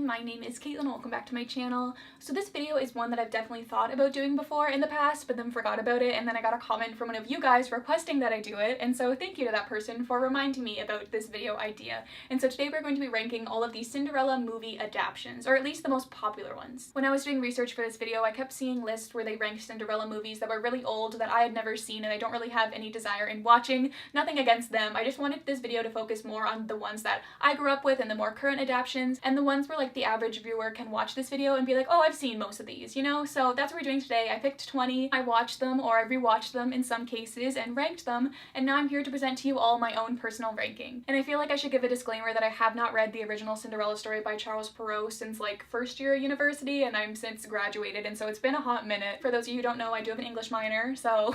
my name is Caitlin. Welcome back to my channel. So this video is one that I've definitely thought about doing before in the past, but then forgot about it, and then I got a comment from one of you guys requesting that I do it, and so thank you to that person for reminding me about this video idea. And so today we're going to be ranking all of the Cinderella movie adaptations, or at least the most popular ones. When I was doing research for this video, I kept seeing lists where they ranked Cinderella movies that were really old that I had never seen and I don't really have any desire in watching. Nothing against them, I just wanted this video to focus more on the ones that I grew up with and the more current adaptations, and the ones where like the average viewer can watch this video and be like, oh, I've seen most of these, you know? So that's what we're doing today. I picked 20, I watched them, or I rewatched them in some cases and ranked them, and now I'm here to present to you all my own personal ranking. And I feel like I should give a disclaimer that I have not read the original Cinderella Story by Charles Perrault since like first year of university, and I'm since graduated, and so it's been a hot minute. For those of you who don't know, I do have an English minor, so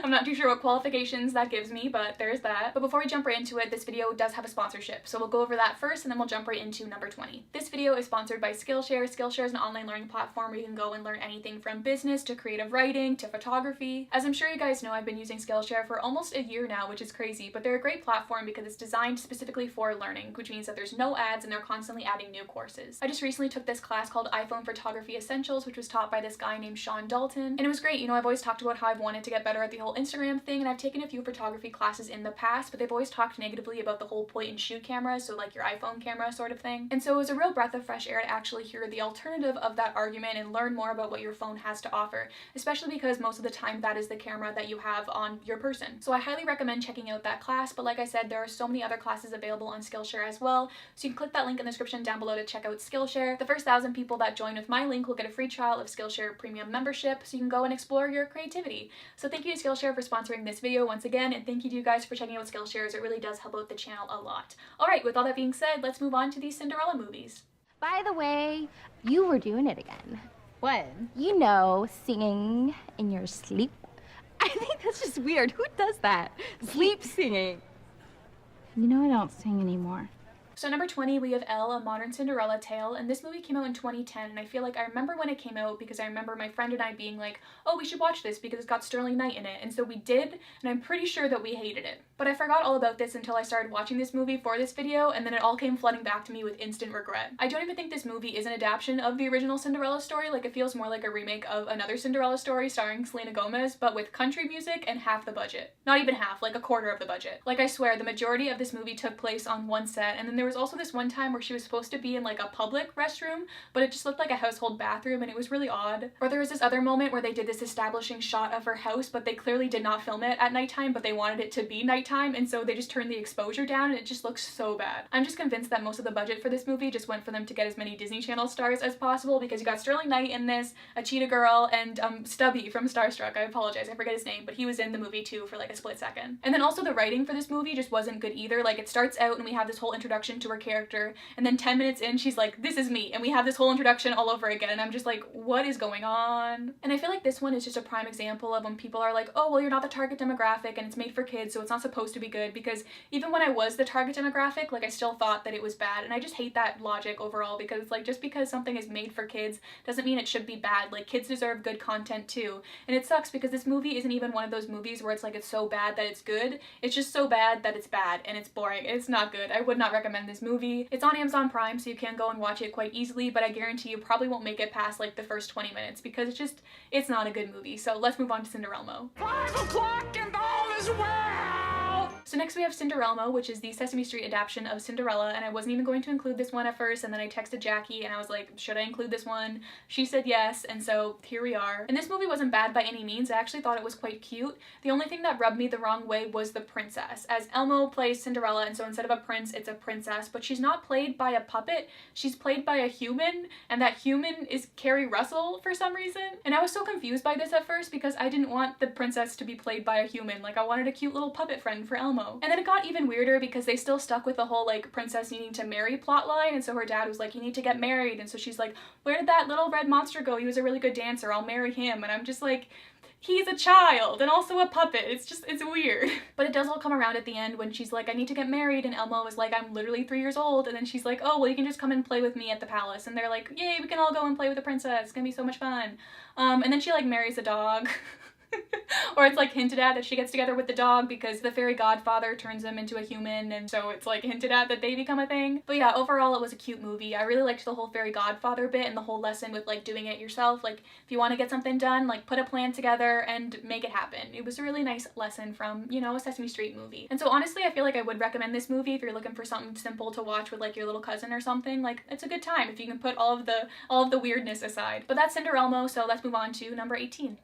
I'm not too sure what qualifications that gives me, but there's that. But before we jump right into it, this video does have a sponsorship, so we'll go over that first and then we'll jump right into number 20. This video is sponsored by Skillshare. Skillshare is an online learning platform where you can go and learn anything from business to creative writing to photography. As I'm sure you guys know, I've been using Skillshare for almost a year now, which is crazy, but they're a great platform because it's designed specifically for learning, which means that there's no ads and they're constantly adding new courses. I just recently took this class called iPhone Photography Essentials, which was taught by this guy named Sean Dalton, and it was great. You know, I've always talked about how I've wanted to get better at the whole Instagram thing, and I've taken a few photography classes in the past, but they've always talked negatively about the whole point and shoot camera, so like your iPhone camera sort of thing. And so it was a real breath of fresh air to actually hear the alternative of that argument and learn more about what your phone has to offer, especially because most of the time that is the camera that you have on your person. So I highly recommend checking out that class, but like I said, there are so many other classes available on Skillshare as well, so you can click that link in the description down below to check out Skillshare. The first 1,000 people that join with my link will get a free trial of Skillshare Premium membership, so you can go and explore your creativity. So thank you to Skillshare for sponsoring this video once again, and thank you to you guys for checking out Skillshare, as it really does help out the channel a lot. Alright, with all that being said, let's move on to these Cinderella movies. By the way, you were doing it again. What? You know, singing in your sleep. I think that's just weird. Who does that? Sleep singing. You know I don't sing anymore. So number 20, we have Elle, A Modern Cinderella Tale, and this movie came out in 2010, and I feel like I remember when it came out because I remember my friend and I being like, oh, we should watch this because it's got Sterling Knight in it, and so we did, and I'm pretty sure that we hated it. But I forgot all about this until I started watching this movie for this video, and then it all came flooding back to me with instant regret. I don't even think this movie is an adaptation of the original Cinderella story. Like, it feels more like a remake of another Cinderella story starring Selena Gomez, but with country music and half the budget. Not even half, like a quarter of the budget. Like, I swear, the majority of this movie took place on one set, and then there was also this one time where she was supposed to be in like a public restroom, but it just looked like a household bathroom, and it was really odd. Or there was this other moment where they did this establishing shot of her house, but they clearly did not film it at nighttime, but they wanted it to be nighttime, and so they just turned the exposure down, and it just looks so bad. I'm just convinced that most of the budget for this movie just went for them to get as many Disney Channel stars as possible, because you got Sterling Knight in this, a cheetah girl, and Stubby from Starstruck. I apologize, I forget his name, but he was in the movie too for like a split second. And then also the writing for this movie just wasn't good either. Like, it starts out and we have this whole introduction to her character, and then 10 minutes in she's like, this is me, and we have this whole introduction all over again, and I'm just like, what is going on? And I feel like this one is just a prime example of when people are like, oh, well, you're not the target demographic and it's made for kids, so it's not supposed to be good, because even when I was the target demographic, like, I still thought that it was bad, and I just hate that logic overall, because it's like, just because something is made for kids doesn't mean it should be bad. Like, kids deserve good content too, and it sucks because this movie isn't even one of those movies where it's like it's so bad that it's good. It's just so bad that it's bad, and it's boring. It's not good. I would not recommend this movie. It's on Amazon Prime, so you can go and watch it quite easily, but I guarantee you probably won't make it past like the first 20 minutes because it's not a good movie. So let's move on to Cinderella. 5 o'clock and all is well! So next we have Cinderella, which is the Sesame Street adaptation of Cinderella, and I wasn't even going to include this one at first, and then I texted Jackie and I was like, should I include this one? She said yes, and so here we are. And this movie wasn't bad by any means. I actually thought it was quite cute. The only thing that rubbed me the wrong way was the princess, as Elmo plays Cinderella, and so instead of a prince, it's a princess, but she's not played by a puppet, she's played by a human, and that human is Carrie Russell for some reason. And I was so confused by this at first because I didn't want the princess to be played by a human. Like, I wanted a cute little puppet friend for Elmo. And then it got even weirder because they still stuck with the whole like princess needing to marry plotline, and so her dad was like, you need to get married, and so she's like, where did that little red monster go? He was a really good dancer, I'll marry him. And I'm just like, he's a child and also a puppet. It's weird. But it does all come around at the end when she's like, I need to get married, and Elmo is like, I'm literally 3 years old, and then she's like, oh, well, you can just come and play with me at the palace, and they're like, yay, we can all go and play with the princess, it's gonna be so much fun. And then she like marries a dog. Or it's like hinted at that she gets together with the dog because the fairy godfather turns them into a human, and so it's like hinted at that they become a thing. But yeah, overall it was a cute movie. I really liked the whole fairy godfather bit and the whole lesson with like doing it yourself. Like if you want to get something done, like put a plan together and make it happen. It was a really nice lesson from, you know, a Sesame Street movie. And so honestly, I feel like I would recommend this movie if you're looking for something simple to watch with like your little cousin or something. Like it's a good time if you can put all of the weirdness aside. But that's Cinderella, so let's move on to number 18.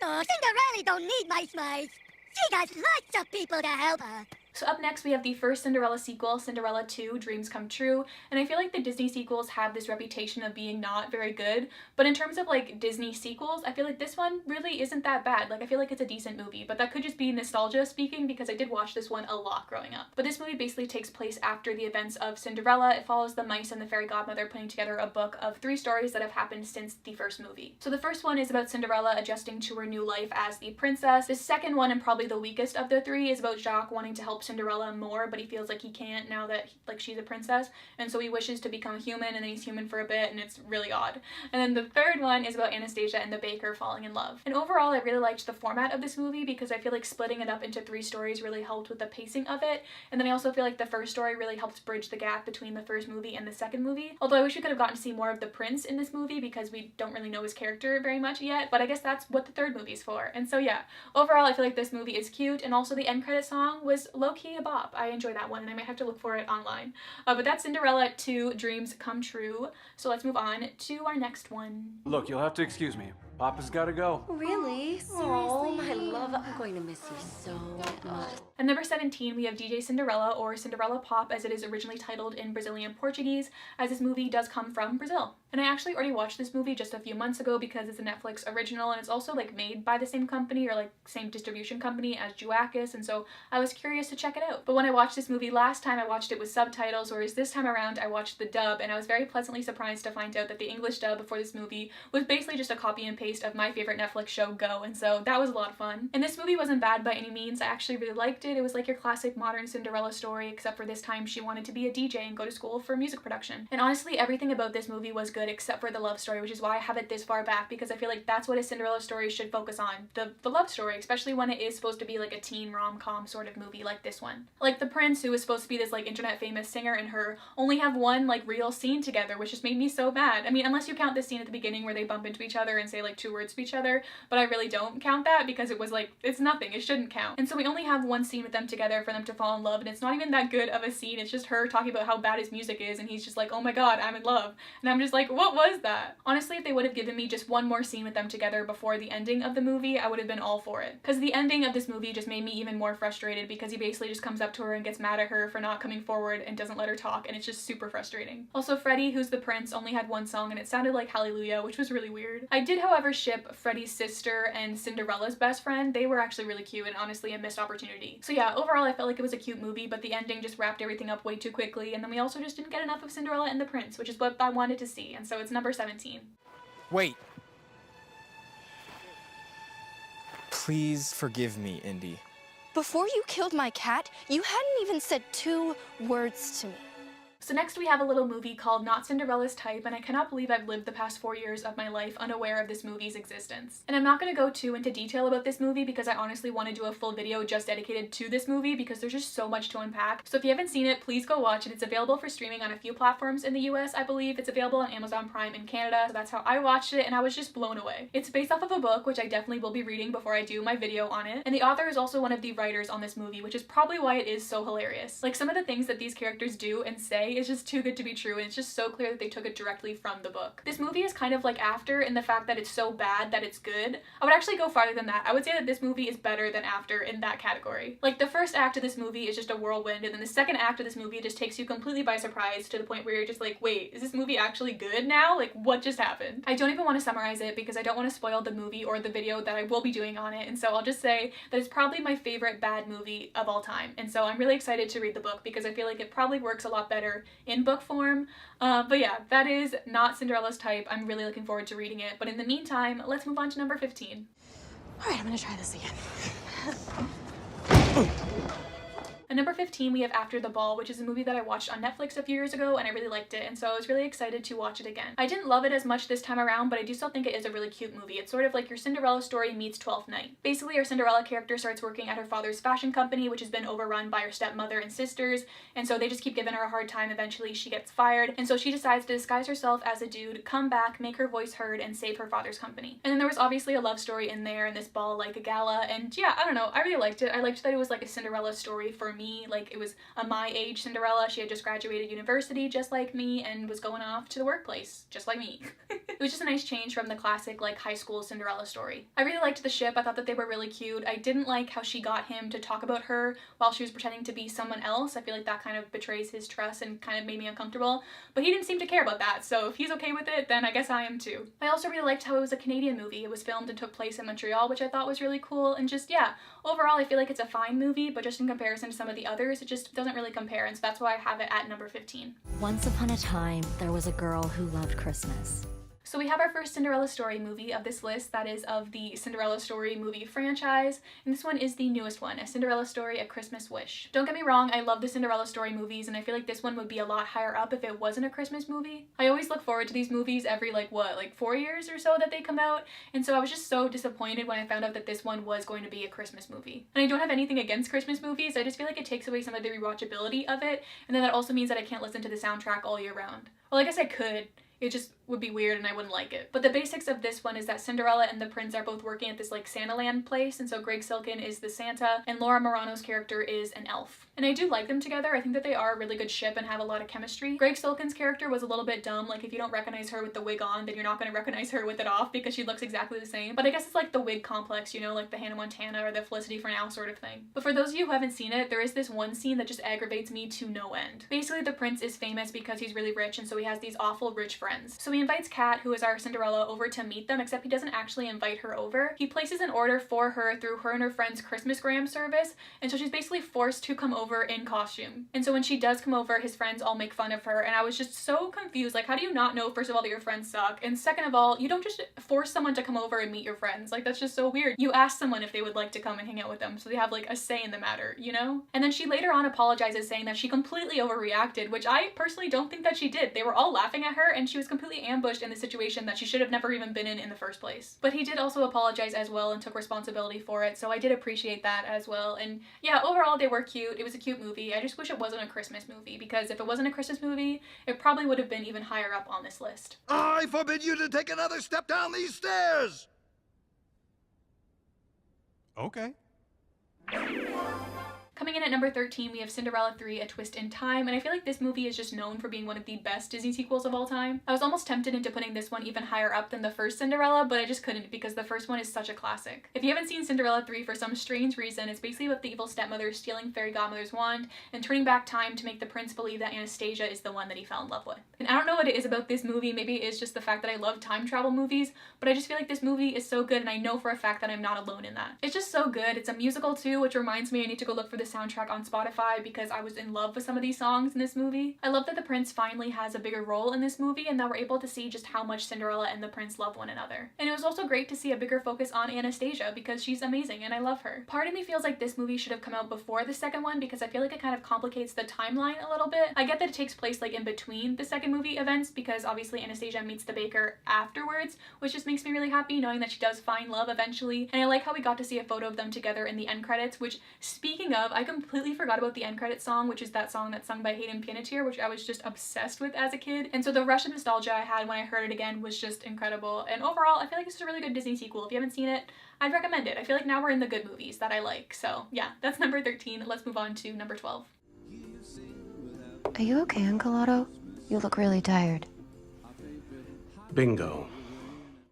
Oh, Cinderella don't need my smiles. She has lots of people to help her. So up next we have the first Cinderella sequel, Cinderella 2, Dreams Come True, and I feel like the Disney sequels have this reputation of being not very good, but in terms of like Disney sequels, I feel like this one really isn't that bad. Like I feel like it's a decent movie, but that could just be nostalgia speaking because I did watch this one a lot growing up. But this movie basically takes place after the events of Cinderella. It follows the mice and the fairy godmother putting together a book of 3 stories that have happened since the first movie. So the first one is about Cinderella adjusting to her new life as the princess. The second one, and probably the weakest of the 3, is about Jacques wanting to help Cinderella more, but he feels like he can't now that like she's a princess, and so he wishes to become human, and then he's human for a bit, and it's really odd. And then the third one is about Anastasia and the baker falling in love. And overall I really liked the format of this movie because I feel like splitting it up into 3 stories really helped with the pacing of it, and then I also feel like the first story really helps bridge the gap between the first movie and the second movie. Although I wish we could have gotten to see more of the prince in this movie because we don't really know his character very much yet, but I guess that's what the third movie's for. And so yeah, overall I feel like this movie is cute, and also the end credit song was low-key a bop. I enjoyed that one, and I might have to look for it online. But that's Cinderella 2, Dreams Come True. So let's move on to our next one. Look, you'll have to excuse me. Papa's gotta go. Really? Oh, my love, I'm going to miss you so much. At number 17, we have DJ Cinderella, or Cinderella Pop as it is originally titled in Brazilian Portuguese, as this movie does come from Brazil. And I actually already watched this movie just a few months ago because it's a Netflix original, and it's also like made by the same company or like same distribution company as Juakis, and so I was curious to check it out. But when I watched this movie last time, I watched it with subtitles, whereas this time around I watched the dub, and I was very pleasantly surprised to find out that the English dub for this movie was basically just a copy and paste of my favorite Netflix show, Go, and so that was a lot of fun. And this movie wasn't bad by any means. I actually really liked it. It was like your classic modern Cinderella story, except for this time she wanted to be a DJ and go to school for music production. And honestly, everything about this movie was good except for the love story, which is why I have it this far back, because I feel like that's what a Cinderella story should focus on, the love story, especially when it is supposed to be like a teen rom-com sort of movie like this one. Like the prince, who was supposed to be this like internet famous singer, and her only have one like real scene together, which just made me so mad. I mean, unless you count this scene at the beginning where they bump into each other and say like 2 words to each other, but I really don't count that because it was like, it's nothing, it shouldn't count. And so we only have one scene with them together for them to fall in love, and it's not even that good of a scene. It's just her talking about how bad his music is, and he's just like, oh my god, I'm in love. And I'm just like, what was that? Honestly, if they would have given me just one more scene with them together before the ending of the movie, I would have been all for it. Because the ending of this movie just made me even more frustrated because he basically just comes up to her and gets mad at her for not coming forward and doesn't let her talk, and it's just super frustrating. Also, Freddie, who's the prince, only had one song and it sounded like Hallelujah, which was really weird. I did, however, ship Freddie's sister and Cinderella's best friend. They were actually really cute and honestly a missed opportunity. So yeah, overall I felt like it was a cute movie, but the ending just wrapped everything up way too quickly, and then we also just didn't get enough of Cinderella and the prince, which is what I wanted to see, and so it's number 17. Wait. Please forgive me, Indy. Before you killed my cat, you hadn't even said 2 words to me. So next we have a little movie called Not Cinderella's Type, and I cannot believe I've lived the past 4 years of my life unaware of this movie's existence. And I'm not going to go too into detail about this movie because I honestly want to do a full video just dedicated to this movie because there's just so much to unpack. So if you haven't seen it, please go watch it. It's available for streaming on a few platforms in the US, I believe. It's available on Amazon Prime in Canada, so that's how I watched it, and I was just blown away. It's based off of a book, which I definitely will be reading before I do my video on it, and the author is also one of the writers on this movie, which is probably why it is so hilarious. Like, some of the things that these characters do and say is just too good to be true, and it's just so clear that they took it directly from the book. This movie is kind of like After in the fact that it's so bad that it's good. I would actually go farther than that. I would say that this movie is better than After in that category. Like, the first act of this movie is just a whirlwind, and then the second act of this movie just takes you completely by surprise to the point where you're just like, wait, is this movie actually good now? Like, what just happened? I don't even want to summarize it because I don't want to spoil the movie or the video that I will be doing on it, and so I'll just say that it's probably my favorite bad movie of all time, and so I'm really excited to read the book because I feel like it probably works a lot better in book form. But yeah, that is Not Cinderella's Type. I'm really looking forward to reading it, but in the meantime, let's move on to number 15. All right, I'm gonna try this again. At At number 15, we have After the Ball, which is a movie that I watched on Netflix a few years ago, and I really liked it, and so I was really excited to watch it again. I didn't love it as much this time around, but I do still think it is a really cute movie. It's sort of like your Cinderella Story meets Twelfth Night. Basically, our Cinderella character starts working at her father's fashion company, which has been overrun by her stepmother and sisters, and so they just keep giving her a hard time. Eventually, she gets fired, and so she decides to disguise herself as a dude, come back, make her voice heard, and save her father's company. And then there was obviously a love story in there, and this ball like a gala, and yeah, I don't know, I really liked it. I liked that it was like a Cinderella story for me, like it was a my age Cinderella. She had just graduated university just like me and was going off to the workplace just like me. It was just a nice change from the classic like high school Cinderella story. I really liked the ship. I thought that they were really cute. I didn't like how she got him to talk about her while she was pretending to be someone else. I feel like that kind of betrays his trust and kind of made me uncomfortable, but he didn't seem to care about that, so if he's okay with it, then I guess I am too. I also really liked how it was a Canadian movie. It was filmed and took place in Montreal, which I thought was really cool, and just, yeah, overall I feel like it's a fine movie, but just in comparison to some of the others, it just doesn't really compare, and so that's why I have it at number 15. Once upon a time, there was a girl who loved Christmas. So we have our first Cinderella Story movie of this list, that is of the Cinderella Story movie franchise, and this one is the newest one, A Cinderella Story, A Christmas Wish. Don't get me wrong, I love the Cinderella Story movies, and I feel like this one would be a lot higher up if it wasn't a Christmas movie. I always look forward to these movies every like 4 years or so that they come out, and so I was just so disappointed when I found out that this one was going to be a Christmas movie. And I don't have anything against Christmas movies, I just feel like it takes away some of the rewatchability of it, and then that also means that I can't listen to the soundtrack all year round. Well, I guess I could. It just would be weird and I wouldn't like it. But the basics of this one is that Cinderella and the prince are both working at this like Santaland place, and so Greg Silkin is the Santa and Laura Morano's character is an elf. And I do like them together. I think that they are a really good ship and have a lot of chemistry. Greg Silkin's character was a little bit dumb. Like if you don't recognize her with the wig on, then you're not going to recognize her with it off because she looks exactly the same. But I guess it's like the wig complex, you know, like the Hannah Montana or the Felicity for Now sort of thing. But for those of you who haven't seen it, there is this one scene that just aggravates me to no end. Basically, the prince is famous because he's really rich, and so he has these awful rich friends. So he invites Kat, who is our Cinderella, over to meet them, except he doesn't actually invite her over. He places an order for her through her and her friend's Christmasgram service, and so she's basically forced to come over in costume. And so when she does come over, his friends all make fun of her, and I was just so confused. Like, how do you not know, first of all, that your friends suck? And second of all, you don't just force someone to come over and meet your friends. Like, that's just so weird. You ask someone if they would like to come and hang out with them, so they have like a say in the matter, you know? And then she later on apologizes, saying that she completely overreacted, which I personally don't think that she did. They were all laughing at her, and she was completely ambushed in the situation that she should have never even been in the first place. But he did also apologize as well and took responsibility for it, so I did appreciate that as well. And yeah, overall they were cute. It was a cute movie. I just wish it wasn't a Christmas movie, because if it wasn't a Christmas movie, it probably would have been even higher up on this list. I forbid you to take another step down these stairs! Okay. Coming in at number 13, we have Cinderella 3, A Twist in Time, and I feel like this movie is just known for being one of the best Disney sequels of all time. I was almost tempted into putting this one even higher up than the first Cinderella, but I just couldn't because the first one is such a classic. If you haven't seen Cinderella 3 for some strange reason, it's basically about the evil stepmother stealing Fairy Godmother's wand and turning back time to make the prince believe that Anastasia is the one that he fell in love with. And I don't know what it is about this movie, maybe it is just the fact that I love time travel movies, but I just feel like this movie is so good, and I know for a fact that I'm not alone in that. It's just so good. It's a musical too, which reminds me I need to go look for the soundtrack on Spotify because I was in love with some of these songs in this movie. I love that the prince finally has a bigger role in this movie, and that we're able to see just how much Cinderella and the prince love one another. And it was also great to see a bigger focus on Anastasia because she's amazing and I love her. Part of me feels like this movie should have come out before the second one because I feel like it kind of complicates the timeline a little bit. I get that it takes place like in between the second movie events because obviously Anastasia meets the baker afterwards, which just makes me really happy knowing that she does find love eventually. And I like how we got to see a photo of them together in the end credits, which, speaking of, I completely forgot about the end credits song, which is that song that's sung by Hayden Panettiere, which I was just obsessed with as a kid. And so the rush of nostalgia I had when I heard it again was just incredible. And overall, I feel like this is a really good Disney sequel. If you haven't seen it, I'd recommend it. I feel like now we're in the good movies that I like. So yeah, that's number 13. Let's move on to number 12. Are you okay, Uncle Otto? You look really tired. Bingo.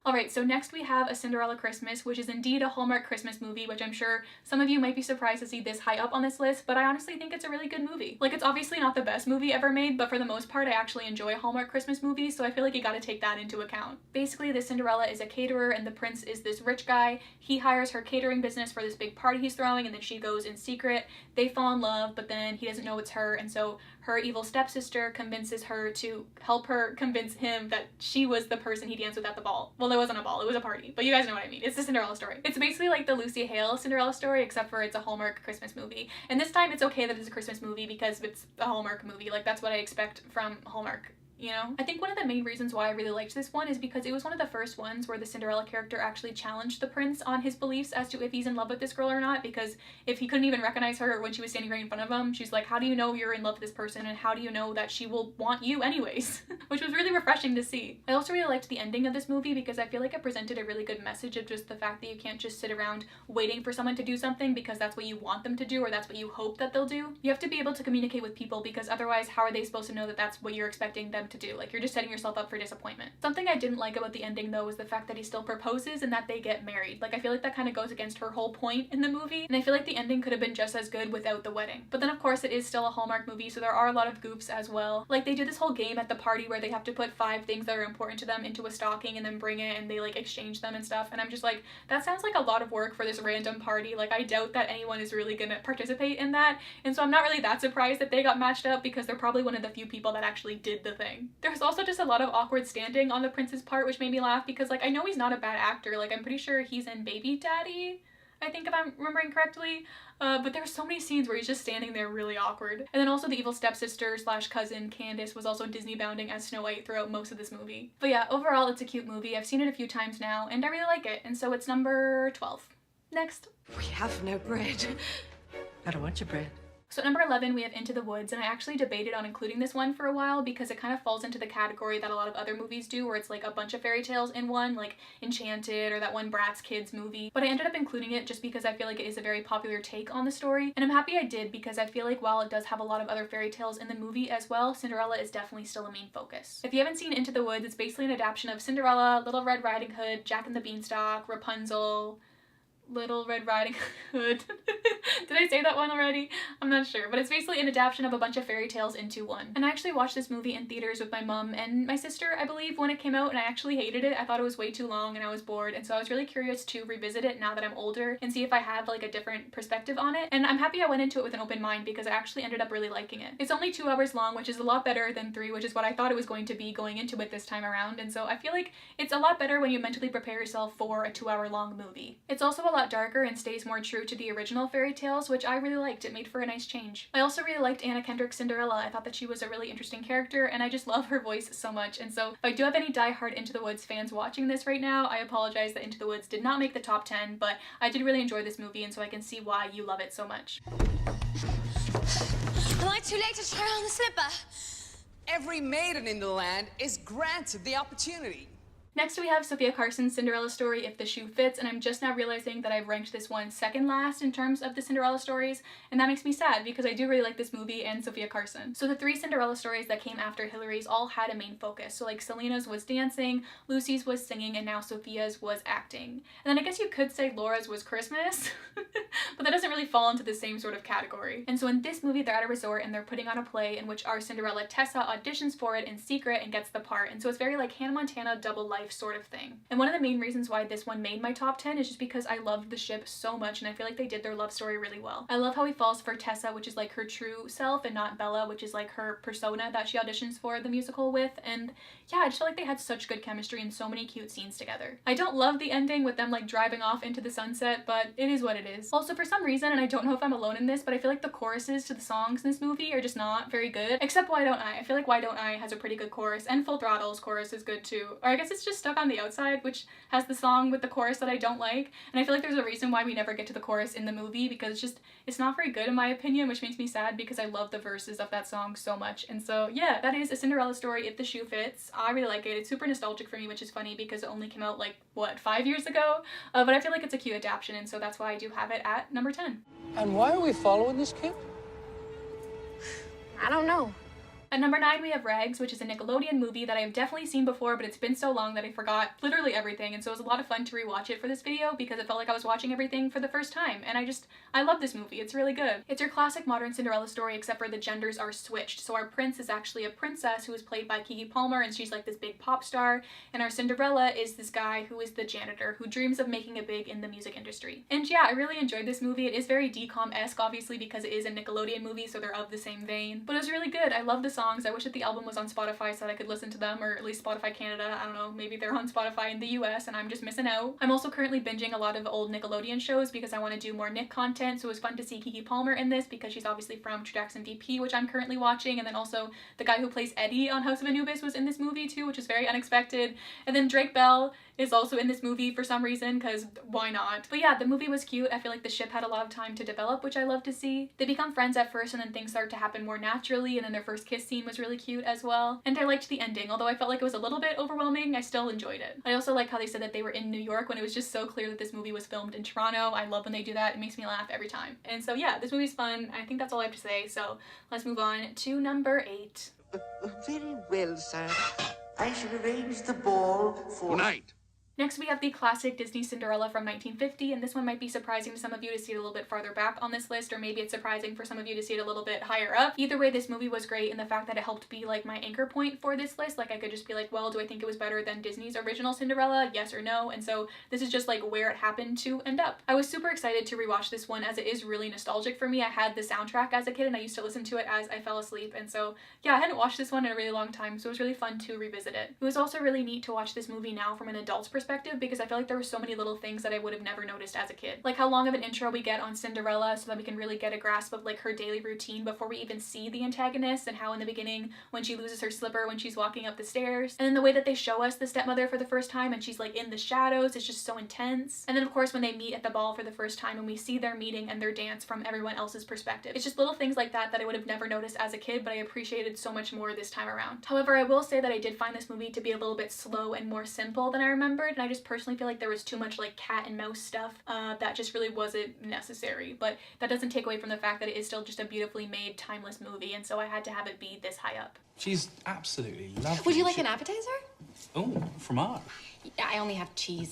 Alright, so next we have A Cinderella Christmas, which is indeed a Hallmark Christmas movie, which I'm sure some of you might be surprised to see this high up on this list, but I honestly think it's a really good movie. Like, it's obviously not the best movie ever made, but for the most part I actually enjoy Hallmark Christmas movies, so I feel like you gotta take that into account. Basically, this Cinderella is a caterer and the prince is this rich guy. He hires her catering business for this big party he's throwing, and then she goes in secret. They fall in love, but then he doesn't know it's her, and so her evil stepsister convinces her to help her convince him that she was the person he danced with at the ball. Well, it wasn't a ball, it was a party, but you guys know what I mean. It's the Cinderella Story. It's basically like the Lucy Hale Cinderella Story, except for it's a Hallmark Christmas movie. And this time it's okay that it's a Christmas movie because it's a Hallmark movie. Like, that's what I expect from Hallmark. You know? I think one of the main reasons why I really liked this one is because it was one of the first ones where the Cinderella character actually challenged the prince on his beliefs as to if he's in love with this girl or not, because if he couldn't even recognize her when she was standing right in front of him, she's like, how do you know you're in love with this person, and how do you know that she will want you anyways? Which was really refreshing to see. I also really liked the ending of this movie because I feel like it presented a really good message of just the fact that you can't just sit around waiting for someone to do something because that's what you want them to do or that's what you hope that they'll do. You have to be able to communicate with people, because otherwise how are they supposed to know that that's what you're expecting them to do? Like, you're just setting yourself up for disappointment. Something I didn't like about the ending though was the fact that he still proposes and that they get married. Like, I feel like that kind of goes against her whole point in the movie, and I feel like the ending could have been just as good without the wedding. But then of course it is still a Hallmark movie, so there are a lot of goofs as well. Like, they do this whole game at the party where they have to put 5 things that are important to them into a stocking and then bring it, and they like exchange them and stuff, and I'm just like, that sounds like a lot of work for this random party. Like, I doubt that anyone is really gonna participate in that, and so I'm not really that surprised that they got matched up because they're probably one of the few people that actually did the thing. There's also just a lot of awkward standing on the prince's part, which made me laugh because, like, I know he's not a bad actor. Like, I'm pretty sure he's in Baby Daddy, I think, if I'm remembering correctly. But there's so many scenes where he's just standing there really awkward. And then also the evil stepsister slash cousin, Candace, was also Disney bounding as Snow White throughout most of this movie. But yeah, overall it's a cute movie. I've seen it a few times now and I really like it. And so it's number 12. Next. We have no bread. I don't want your bread. So at number 11, we have Into the Woods, and I actually debated on including this one for a while because it kind of falls into the category that a lot of other movies do, where it's like a bunch of fairy tales in one, like Enchanted or that one Bratz Kids movie. But I ended up including it just because I feel like it is a very popular take on the story, and I'm happy I did because I feel like while it does have a lot of other fairy tales in the movie as well, Cinderella is definitely still a main focus. If you haven't seen Into the Woods, it's basically an adaptation of Cinderella, Little Red Riding Hood, Jack and the Beanstalk, Rapunzel, Little Red Riding Hood. Did I say that one already? I'm not sure, but it's basically an adaptation of a bunch of fairy tales into one. And I actually watched this movie in theaters with my mom and my sister, I believe, when it came out, and I actually hated it. I thought it was way too long and I was bored, and so I was really curious to revisit it now that I'm older and see if I have like a different perspective on it. And I'm happy I went into it with an open mind because I actually ended up really liking it. It's only 2 hours long, which is a lot better than 3, which is what I thought it was going to be going into it this time around, and so I feel like it's a lot better when you mentally prepare yourself for a 2-hour long movie. It's also a lot darker and stays more true to the original fairy tales, which I really liked. It made for a nice change. I also really liked Anna Kendrick's Cinderella. I thought that she was a really interesting character, and I just love her voice so much. And so if I do have any diehard Into the Woods fans watching this right now, I apologize that Into the Woods did not make the top 10, but I did really enjoy this movie, and so I can see why you love it so much. Am I too late to try on the slipper? Every maiden in the land is granted the opportunity. Next we have Sophia Carson's Cinderella Story, If the Shoe Fits, and I'm just now realizing that I've ranked this one second last in terms of the Cinderella stories, and that makes me sad because I do really like this movie and Sophia Carson. So the 3 Cinderella stories that came after Hilary's all had a main focus. So like Selena's was dancing, Lucy's was singing, and now Sophia's was acting. And then I guess you could say Laura's was Christmas, but that doesn't really fall into the same sort of category. And so in this movie they're at a resort and they're putting on a play in which our Cinderella Tessa auditions for it in secret and gets the part, and so it's very like Hannah Montana double life sort of thing. And one of the main reasons why this one made my top 10 is just because I loved the ship so much, and I feel like they did their love story really well. I love how he falls for Tessa, which is like her true self, and not Bella, which is like her persona that she auditions for the musical with, and yeah, I just feel like they had such good chemistry and so many cute scenes together. I don't love the ending with them like driving off into the sunset, but it is what it is. Also, for some reason, and I don't know if I'm alone in this, but I feel like the choruses to the songs in this movie are just not very good, except Why Don't I? I feel like Why Don't I has a pretty good chorus, and Full Throttle's chorus is good too. Or I guess it's just Stuck on the Outside, which has the song with the chorus that I don't like, and I feel like there's a reason why we never get to the chorus in the movie, because it's not very good in my opinion, which makes me sad because I love the verses of that song so much. And so yeah, that is A Cinderella Story, If the Shoe Fits. I really like it. It's super nostalgic for me, which is funny because it only came out like, what, 5 years ago? But I feel like it's a cute adaptation, and so that's why I do have it at number 10. And why are we following this kid? I don't know. At number 9 we have Rags, which is a Nickelodeon movie that I've definitely seen before, but it's been so long that I forgot literally everything, and so it was a lot of fun to rewatch it for this video because it felt like I was watching everything for the first time, and I love this movie. It's really good. It's your classic modern Cinderella story, except for the genders are switched. So our prince is actually a princess who is played by Keke Palmer, and she's like this big pop star, and our Cinderella is this guy who is the janitor who dreams of making it big in the music industry. And yeah, I really enjoyed this movie. It is very DCOM-esque, obviously, because it is a Nickelodeon movie, so they're of the same vein, but it was really good. I love the songs. I wish that the album was on Spotify so that I could listen to them, or at least Spotify Canada. I don't know, maybe they're on Spotify in the US and I'm just missing out. I'm also currently binging a lot of old Nickelodeon shows because I want to do more Nick content, so it was fun to see Keke Palmer in this because she's obviously from True Jackson DP, which I'm currently watching, and then also the guy who plays Eddie on House of Anubis was in this movie too, which is very unexpected. And then Drake Bell is also in this movie for some reason, because why not? But yeah, the movie was cute. I feel like the ship had a lot of time to develop, which I love to see. They become friends at first and then things start to happen more naturally, and then their first kiss scene was really cute as well. And I liked the ending, although I felt like it was a little bit overwhelming, I still enjoyed it. I also like how they said that they were in New York when it was just so clear that this movie was filmed in Toronto. I love when they do that. It makes me laugh every time. And so yeah, this movie's fun. I think that's all I have to say, so let's move on to number 8. Very well, sir. I shall arrange the ball for... Tonight. Next we have the classic Disney Cinderella from 1950, and this one might be surprising to some of you to see it a little bit farther back on this list, or maybe it's surprising for some of you to see it a little bit higher up. Either way, this movie was great in the fact that it helped be like my anchor point for this list. Like I could just be like, well, do I think it was better than Disney's original Cinderella? Yes or no? And so this is just like where it happened to end up. I was super excited to rewatch this one as it is really nostalgic for me. I had the soundtrack as a kid and I used to listen to it as I fell asleep, and so yeah, I hadn't watched this one in a really long time, so it was really fun to revisit it. It was also really neat to watch this movie now from an adult's perspective because I feel like there were so many little things that I would have never noticed as a kid. Like how long of an intro we get on Cinderella so that we can really get a grasp of like her daily routine before we even see the antagonist, and how in the beginning when she loses her slipper when she's walking up the stairs, and then the way that they show us the stepmother for the first time and she's like in the shadows, it's just so intense. And then of course when they meet at the ball for the first time and we see their meeting and their dance from everyone else's perspective. It's just little things like that that I would have never noticed as a kid, but I appreciated so much more this time around. However, I will say that I did find this movie to be a little bit slow and more simple than I remembered, and I just personally feel like there was too much like cat and mouse stuff that just really wasn't necessary, but that doesn't take away from the fact that it is still just a beautifully made, timeless movie, and so I had to have it be this high up. She's absolutely lovely. Would you like an appetizer? Oh, from art. I only have cheese.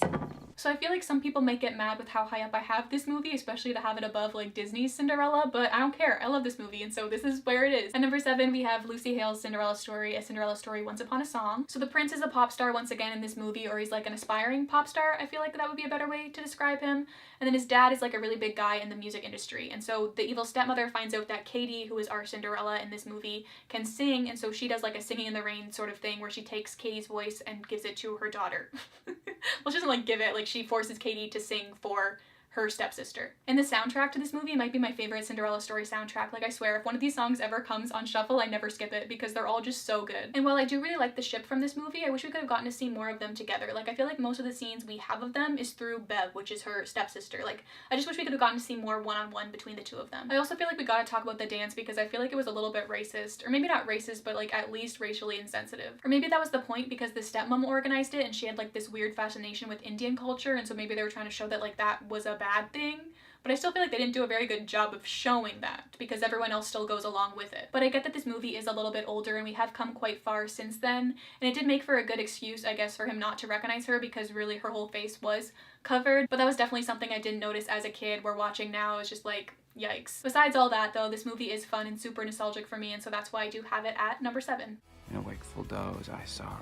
So I feel like some people might get mad with how high up I have this movie, especially to have it above like Disney's Cinderella, but I don't care. I love this movie, and so this is where it is. At number 7 we have Lucy Hale's Cinderella Story, A Cinderella Story Once Upon a Song. So the prince is a pop star once again in this movie, or he's like an aspiring pop star. I feel like that would be a better way to describe him. And then his dad is like a really big guy in the music industry, and so the evil stepmother finds out that Katie, who is our Cinderella in this movie, can sing, and so she does like a Singing in the Rain sort of thing where she takes Katie's voice and gives it to her daughter. Well, she doesn't like give it, like she forces Katie to sing for her stepsister. And the soundtrack to this movie might be my favorite Cinderella Story soundtrack. Like I swear, if one of these songs ever comes on shuffle, I never skip it because they're all just so good. And while I do really like the ship from this movie, I wish we could have gotten to see more of them together. Like I feel like most of the scenes we have of them is through Bev, which is her stepsister. Like I just wish we could have gotten to see more one-on-one between the two of them. I also feel like we gotta talk about the dance because I feel like it was a little bit racist, or maybe not racist, but like at least racially insensitive. Or maybe that was the point because the stepmom organized it and she had like this weird fascination with Indian culture, and so maybe they were trying to show that like that was a bad thing. But I still feel like they didn't do a very good job of showing that because everyone else still goes along with it. But I get that this movie is a little bit older and we have come quite far since then, and it did make for a good excuse, I guess, for him not to recognize her because really her whole face was covered. But that was definitely something I didn't notice as a kid, where watching now is just like, yikes. Besides all that though, this movie is fun and super nostalgic for me, and so that's why I do have it at number 7. In a wakeful doze I sorrow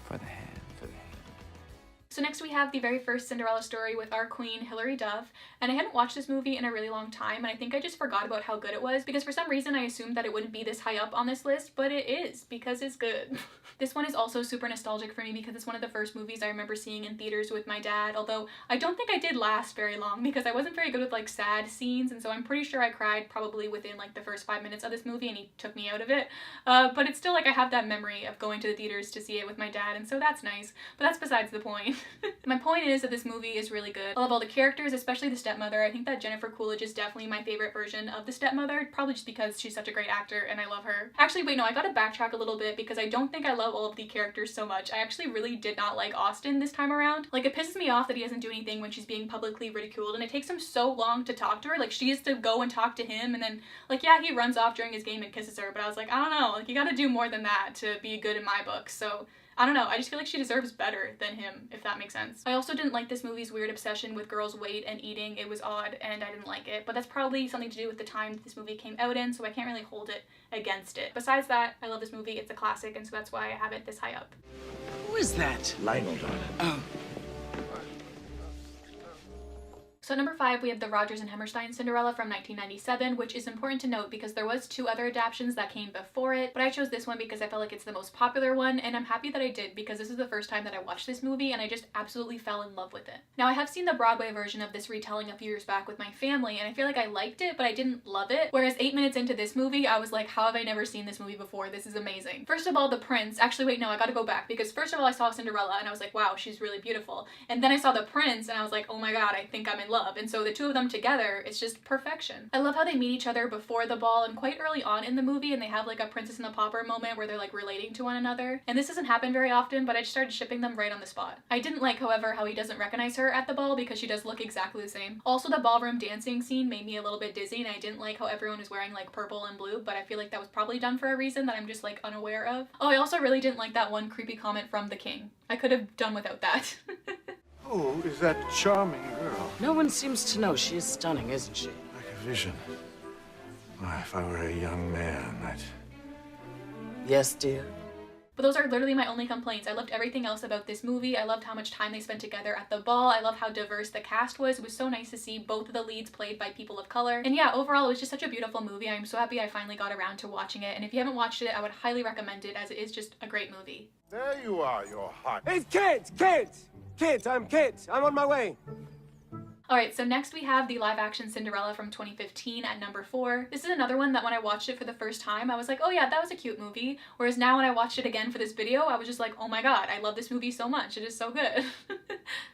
for the hand. So next we have the very first Cinderella story with our queen, Hilary Duff, and I hadn't watched this movie in a really long time, and I think I just forgot about how good it was because for some reason I assumed that it wouldn't be this high up on this list, but it is because it's good. This one is also super nostalgic for me because it's one of the first movies I remember seeing in theaters with my dad, although I don't think I did last very long because I wasn't very good with like sad scenes, and so I'm pretty sure I cried probably within like the first 5 minutes of this movie and he took me out of it. But it's still like I have that memory of going to the theaters to see it with my dad, and so that's nice, but that's besides the point. My point is that this movie is really good. I love all the characters, especially the stepmother. I think that Jennifer Coolidge is definitely my favorite version of the stepmother, probably just because she's such a great actor and I love her. Actually, wait, no, I gotta backtrack a little bit because I don't think I love all of the characters so much. I actually really did not like Austin this time around. Like, it pisses me off that he doesn't do anything when she's being publicly ridiculed, and it takes him so long to talk to her. Like, she has to go and talk to him, and then, like, yeah, he runs off during his game and kisses her, but I was like, I don't know, like, you gotta do more than that to be good in my book. So I don't know, I just feel like she deserves better than him, if that makes sense. I also didn't like this movie's weird obsession with girls' weight and eating. It was odd and I didn't like it, but that's probably something to do with the time that this movie came out in, so I can't really hold it against it. Besides that, I love this movie, it's a classic, and so that's why I have it this high up. Who is that? Lionel, darling. Oh. So at number 5, we have the Rodgers and Hammerstein Cinderella from 1997, which is important to note because there was 2 other adaptations that came before it, but I chose this one because I felt like it's the most popular one, and I'm happy that I did because this is the first time that I watched this movie and I just absolutely fell in love with it. Now, I have seen the Broadway version of this retelling a few years back with my family, and I feel like I liked it, but I didn't love it, whereas 8 minutes into this movie, I was like, how have I never seen this movie before? This is amazing. First of all, the prince, actually wait, no, I gotta go back, because first of all, I saw Cinderella and I was like, wow, she's really beautiful, and then I saw the prince and I was like, oh my god, I think I'm in love, and so the two of them together, it's just perfection. I love how they meet each other before the ball and quite early on in the movie, and they have like a Princess and the Pauper moment where they're like relating to one another, and this doesn't happen very often, but I just started shipping them right on the spot. I didn't like, however, how he doesn't recognize her at the ball because she does look exactly the same. Also, the ballroom dancing scene made me a little bit dizzy, and I didn't like how everyone was wearing like purple and blue, but I feel like that was probably done for a reason that I'm just like unaware of. Oh, I also really didn't like that one creepy comment from the king. I could have done without that. Who is that charming girl? No one seems to know. She is stunning, isn't she? Like a vision. Why, if I were a young man, I'd... Yes, dear. But those are literally my only complaints. I loved everything else about this movie. I loved how much time they spent together at the ball. I love how diverse the cast was. It was so nice to see both of the leads played by people of color. And yeah, overall, it was just such a beautiful movie. I'm so happy I finally got around to watching it. And if you haven't watched it, I would highly recommend it as it is just a great movie. There you are, your heart. It's Kent! Kent, I'm Kent. I'm on my way. Alright, so next we have the live-action Cinderella from 2015 at number 4. This is another one that when I watched it for the first time, I was like, oh yeah, that was a cute movie. Whereas now when I watched it again for this video, I was just like, oh my god, I love this movie so much. It is so good.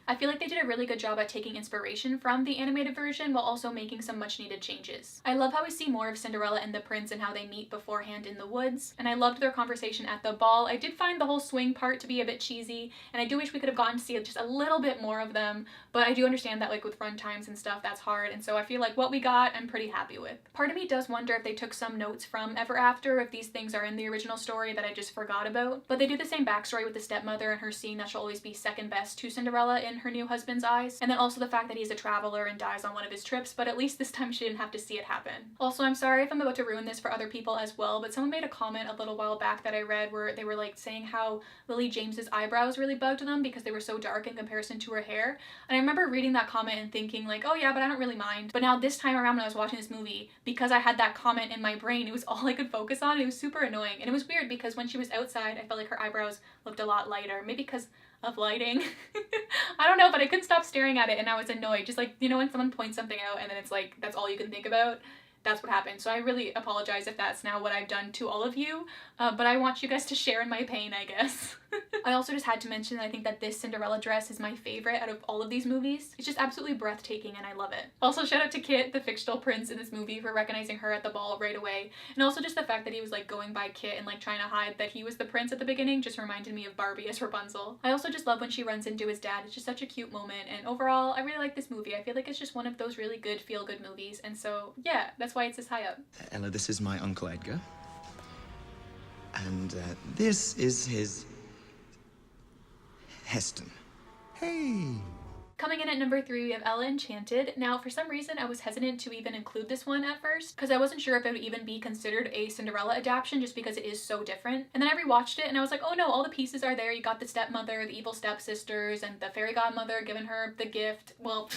I feel like they did a really good job at taking inspiration from the animated version while also making some much-needed changes. I love how we see more of Cinderella and the prince and how they meet beforehand in the woods, and I loved their conversation at the ball. I did find the whole swing part to be a bit cheesy, and I do wish we could have gotten to see just a little bit more of them, but I do understand that like with run times and stuff, that's hard, and so I feel like what we got, I'm pretty happy with. Part of me does wonder if they took some notes from Ever After, if these things are in the original story that I just forgot about, but they do the same backstory with the stepmother and her seeing that she'll always be second best to Cinderella in her new husband's eyes, and then also the fact that he's a traveler and dies on one of his trips, but at least this time she didn't have to see it happen. Also, I'm sorry if I'm about to ruin this for other people as well, but someone made a comment a little while back that I read where they were like saying how Lily James's eyebrows really bugged them because they were so dark in comparison to her hair, and I remember reading that comment and thinking like, oh yeah, but I don't really mind. But now this time around when I was watching this movie, because I had that comment in my brain, it was all I could focus on. It was super annoying, and it was weird because when she was outside, I felt like her eyebrows looked a lot lighter, maybe because of lighting. I don't know, but I couldn't stop staring at it and I was annoyed. Just like, you know when someone points something out and then it's like, that's all you can think about? That's what happened. So I really apologize if that's now what I've done to all of you, but I want you guys to share in my pain, I guess. I also just had to mention that I think that this Cinderella dress is my favorite out of all of these movies. It's just absolutely breathtaking and I love it. Also, shout out to Kit, the fictional prince in this movie, for recognizing her at the ball right away. And also just the fact that he was like going by Kit and like trying to hide that he was the prince at the beginning just reminded me of Barbie as Rapunzel. I also just love when she runs into his dad. It's just such a cute moment, and overall, I really like this movie. I feel like it's just one of those really good feel-good movies, and so yeah, that's why it's this high up. Ella, this is my Uncle Edgar. And this is his... Heston. Hey! Coming in at number 3, we have Ela Enchanted. Now, for some reason, I was hesitant to even include this one at first, because I wasn't sure if it would even be considered a Cinderella adaptation just because it is so different. And then I rewatched it and I was like, oh no, all the pieces are there. You got the stepmother, the evil stepsisters, and the fairy godmother giving her the gift. Well,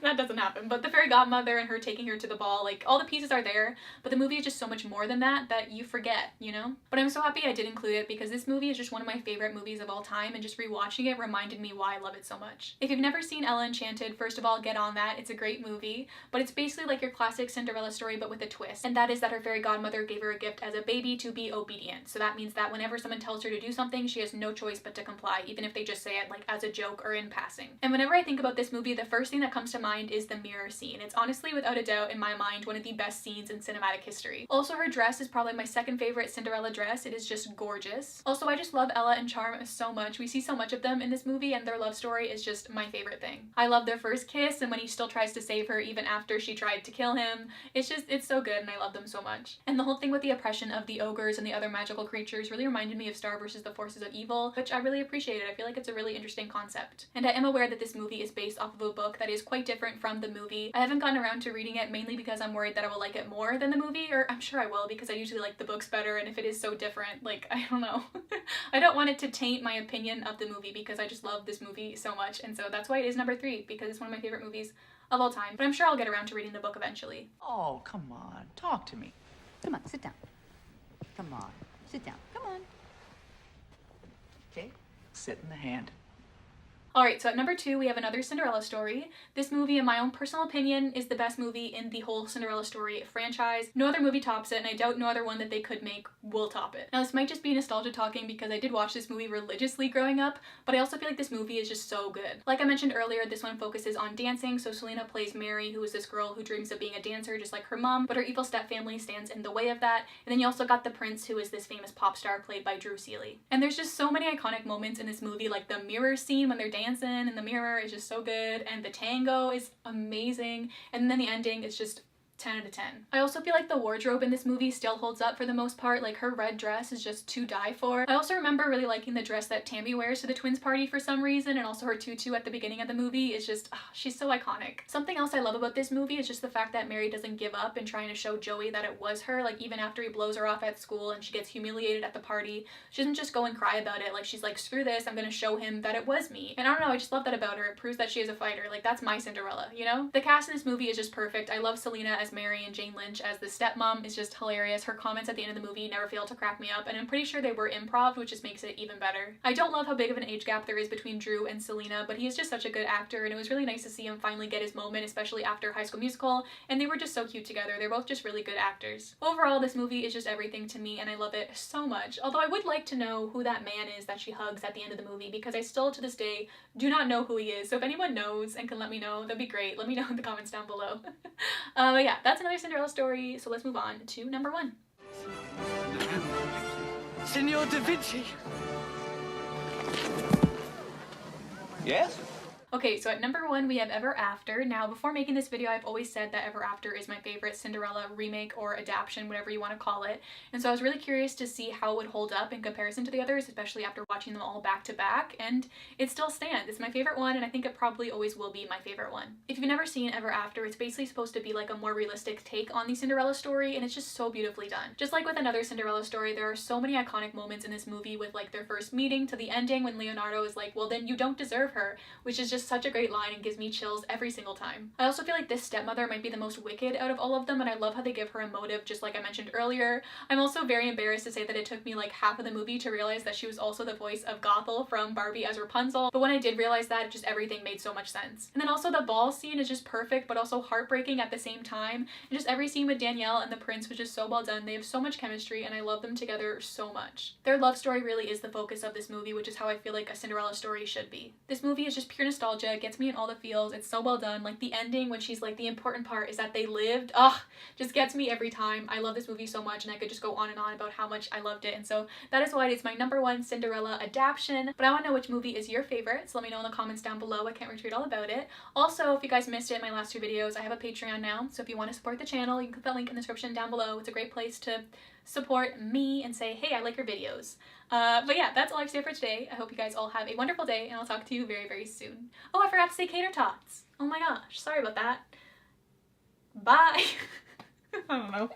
that doesn't happen, but the fairy godmother and her taking her to the ball, like all the pieces are there, but the movie is just so much more than that that you forget, you know? But I'm so happy I did include it because this movie is just one of my favorite movies of all time, and just rewatching it reminded me why I love it so much. If you've you've never seen Ela Enchanted, first of all, get on that. It's a great movie, but it's basically like your classic Cinderella story but with a twist, and that is that her fairy godmother gave her a gift as a baby to be obedient. So that means that whenever someone tells her to do something, she has no choice but to comply, even if they just say it like as a joke or in passing. And whenever I think about this movie, the first thing that comes to mind is the mirror scene. It's honestly, without a doubt, in my mind, one of the best scenes in cinematic history. Also, her dress is probably my second favorite Cinderella dress. It is just gorgeous. Also, I just love Ella and Charm so much. We see so much of them in this movie, and their love story is just my favorite thing. I love their first kiss and when he still tries to save her even after she tried to kill him. It's so good, and I love them so much. And the whole thing with the oppression of the ogres and the other magical creatures really reminded me of Star versus the Forces of Evil, which I really appreciated. I feel like it's a really interesting concept. And I am aware that this movie is based off of a book that is quite different from the movie. I haven't gotten around to reading it, mainly because I'm worried that I will like it more than the movie, or I'm sure I will because I usually like the books better, and if it is so different, like, I don't know. I don't want it to taint my opinion of the movie because I just love this movie so much, and so that's why it is number 3, because it's one of my favorite movies of all time. But I'm sure I'll get around to reading the book eventually. Oh, come on. Talk to me. Come on, sit down. Come on. Sit down. Come on. Okay. Sit in the hand. Alright, so at number 2 we have another Cinderella story. This movie, in my own personal opinion, is the best movie in the whole Cinderella Story franchise. No other movie tops it, and I doubt no other one that they could make will top it. Now this might just be nostalgia talking because I did watch this movie religiously growing up, but I also feel like this movie is just so good. Like I mentioned earlier, this one focuses on dancing, so Selena plays Mary, who is this girl who dreams of being a dancer just like her mom, but her evil stepfamily stands in the way of that. And then you also got the prince, who is this famous pop star played by Drew Seeley. And there's just so many iconic moments in this movie, like the mirror scene when they're dancing in the mirror is just so good, and the tango is amazing, and then the ending is just 10 out of 10. I also feel like the wardrobe in this movie still holds up for the most part. Like her red dress is just to die for. I also remember really liking the dress that Tammy wears to the twins party for some reason, and also her tutu at the beginning of the movie is just, she's so iconic. Something else I love about this movie is just the fact that Mary doesn't give up in trying to show Joey that it was her. Like even after he blows her off at school and she gets humiliated at the party, she doesn't just go and cry about it. Like she's like, screw this, I'm gonna show him that it was me. And I don't know, I just love that about her. It proves that she is a fighter. Like that's my Cinderella, you know? The cast in this movie is just perfect. I love Selena as Mary, and Jane Lynch as the stepmom is just hilarious. Her comments at the end of the movie never fail to crack me up, and I'm pretty sure they were improv, which just makes it even better. I don't love how big of an age gap there is between Drew and Selena, but he is just such a good actor, and it was really nice to see him finally get his moment, especially after High School Musical, and they were just so cute together. They're both just really good actors. Overall, this movie is just everything to me, and I love it so much. Although I would like to know who that man is that she hugs at the end of the movie, because I still to this day do not know who he is. So if anyone knows and can let me know, that'd be great. Let me know in the comments down below. But yeah, that's another Cinderella story, so let's move on to number 1. Signor Da Vinci. Yes? Okay, so at number 1 we have Ever After. Now, before making this video, I've always said that Ever After is my favorite Cinderella remake or adaptation, whatever you want to call it. And so I was really curious to see how it would hold up in comparison to the others, especially after watching them all back to back, and it still stands. It's my favorite one, and I think it probably always will be my favorite one. If you've never seen Ever After, it's basically supposed to be like a more realistic take on the Cinderella story, and it's just so beautifully done. Just like with another Cinderella story, there are so many iconic moments in this movie, with like their first meeting to the ending when Leonardo is like, well then you don't deserve her, which is just such a great line and gives me chills every single time. I also feel like this stepmother might be the most wicked out of all of them, and I love how they give her a motive, just like I mentioned earlier. I'm also very embarrassed to say that it took me like half of the movie to realize that she was also the voice of Gothel from Barbie as Rapunzel, but when I did realize that, just everything made so much sense. And then also the ball scene is just perfect, but also heartbreaking at the same time, and just every scene with Danielle and the prince was just so well done. They have so much chemistry, and I love them together so much. Their love story really is the focus of this movie, which is how I feel like a Cinderella story should be. This movie is just pure nostalgia. It gets me in all the feels. It's so well done. Like the ending when she's like, the important part is that they lived, just gets me every time. I love this movie so much, and I could just go on and on about how much I loved it, and so that is why it's my number 1 Cinderella adaptation. But I want to know which movie is your favorite, so let me know in the comments down below. I can't wait to read all about it. Also, if you guys missed it in my last 2 videos, I have a Patreon now, so if you want to support the channel, you can click that link in the description down below. It's a great place to support me and say, hey, I like your videos. But yeah, that's all I have to say for today. I hope you guys all have a wonderful day, and I'll talk to you very, very soon. Oh, I forgot to say cater tots. Oh my gosh, sorry about that. Bye. I don't know.